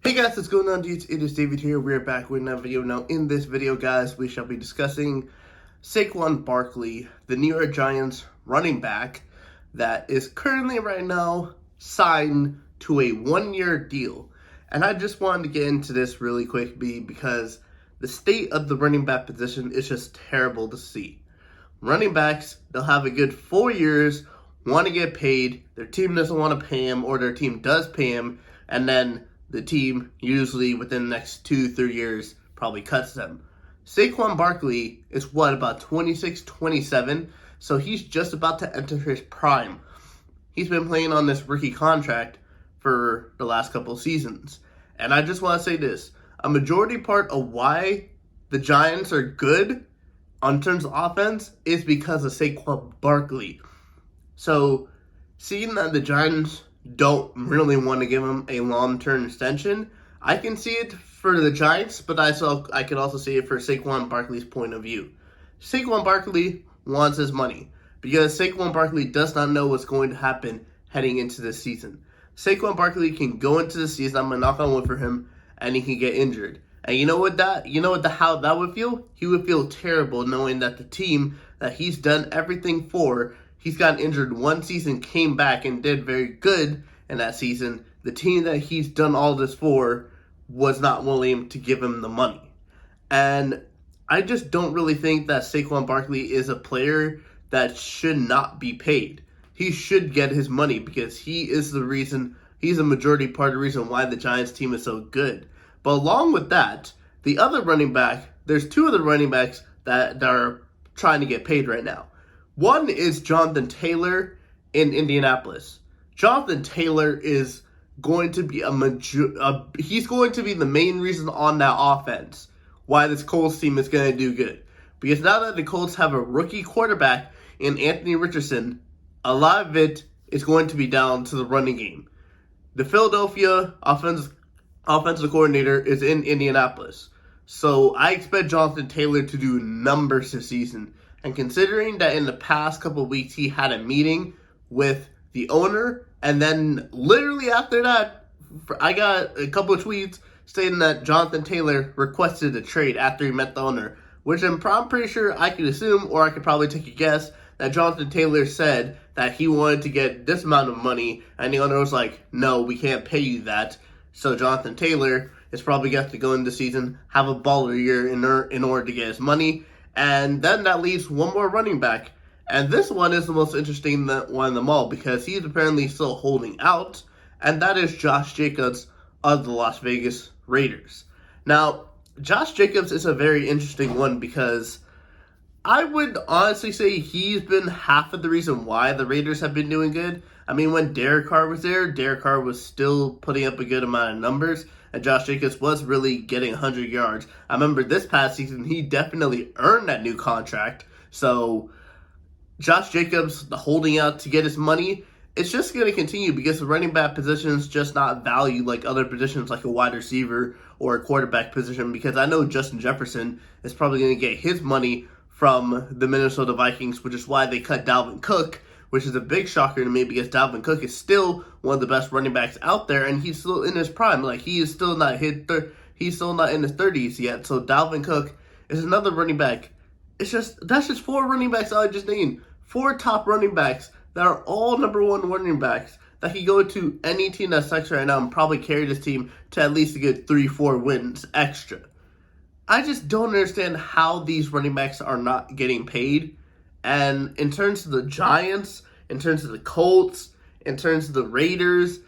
Hey guys, what's going on, dudes? It is David here. We're back with another video. Now, in this video, guys, we shall be discussing Saqon Barkley, the New York Giants running back that is currently right now signed to a one-year deal. And I just wanted to get into this really quick because the state of the running back position is just terrible to see. Running backs, they'll have a good 4 years, want to get paid, their team doesn't want to pay him, or their team does pay him, and then the team usually within the next 2-3 years probably cuts them. Saqon Barkley is about 26, 27, so he's just about to enter his prime. He's been playing on this rookie contract for the last couple of seasons. And I just want to say this, a majority part of why the Giants are good on terms of offense is because of Saqon Barkley. So, seeing that the Giants don't really want to give him a long-term extension, I can see it for the Giants, but I can also see it for Saqon Barkley's point of view. Saqon Barkley wants his money because Saqon Barkley does not know what's going to happen heading into this season. Saqon Barkley can go into the season, I'm gonna knock on wood for him, and he can get injured. And how that would feel? He would feel terrible knowing that the team that he's done everything for, he's gotten injured one season, came back and did very good in that season. The team that he's done all this for was not willing to give him the money. And I just don't really think that Saqon Barkley is a player that should not be paid. He should get his money because he's a majority part of the reason why the Giants team is so good. But along with that, the other running back, there's two other running backs that are trying to get paid right now. One is Johnathan Taylor in Indianapolis. Johnathan Taylor is going to be he's going to be the main reason on that offense why this Colts team is going to do good. Because now that the Colts have a rookie quarterback in Anthony Richardson, a lot of it is going to be down to the running game. The Philadelphia offensive coordinator is in Indianapolis. So I expect Johnathan Taylor to do numbers this season. And considering that in the past couple of weeks he had a meeting with the owner, and then literally after that, I got a couple of tweets stating that Johnathan Taylor requested a trade after he met the owner, which I'm pretty sure I could assume, or I could probably take a guess, that Johnathan Taylor said that he wanted to get this amount of money, and the owner was like, no, we can't pay you that. So Johnathan Taylor is probably going to go into the season, have a baller year in order to get his money. And then that leaves one more running back. And this one is the most interesting one of them all because he's apparently still holding out. And that is Josh Jacobs of the Las Vegas Raiders. Now, Josh Jacobs is a very interesting one because I would honestly say he's been half of the reason why the Raiders have been doing good. I mean, when Derek Carr was there, Derek Carr was still putting up a good amount of numbers, and Josh Jacobs was really getting 100 yards. I remember this past season, he definitely earned that new contract. So, Josh Jacobs holding out to get his money, it's just going to continue because the running back position is just not valued like other positions like a wide receiver or a quarterback position, because I know Justin Jefferson is probably going to get his money from the Minnesota Vikings, which is why they cut Dalvin Cook, which is a big shocker to me because Dalvin Cook is still one of the best running backs out there, and he's still in his prime. Like, he is still not he's still not in his 30s yet. So Dalvin Cook is another running back. That's just four running backs I just named. Four top running backs that are all number one running backs that can go to any team that sucks right now and probably carry this team to at least a good 3-4 wins extra. I just don't understand how these running backs are not getting paid. And in terms of the Giants, in terms of the Colts, in terms of the Raiders,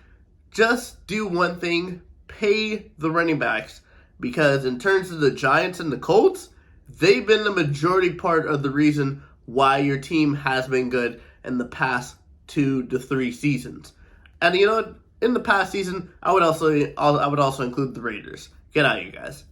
just do one thing, pay the running backs. Because in terms of the Giants and the Colts, they've been the majority part of the reason why your team has been good in the past 2 to 3 seasons. And in the past season, I would also include the Raiders. Get out of here, guys.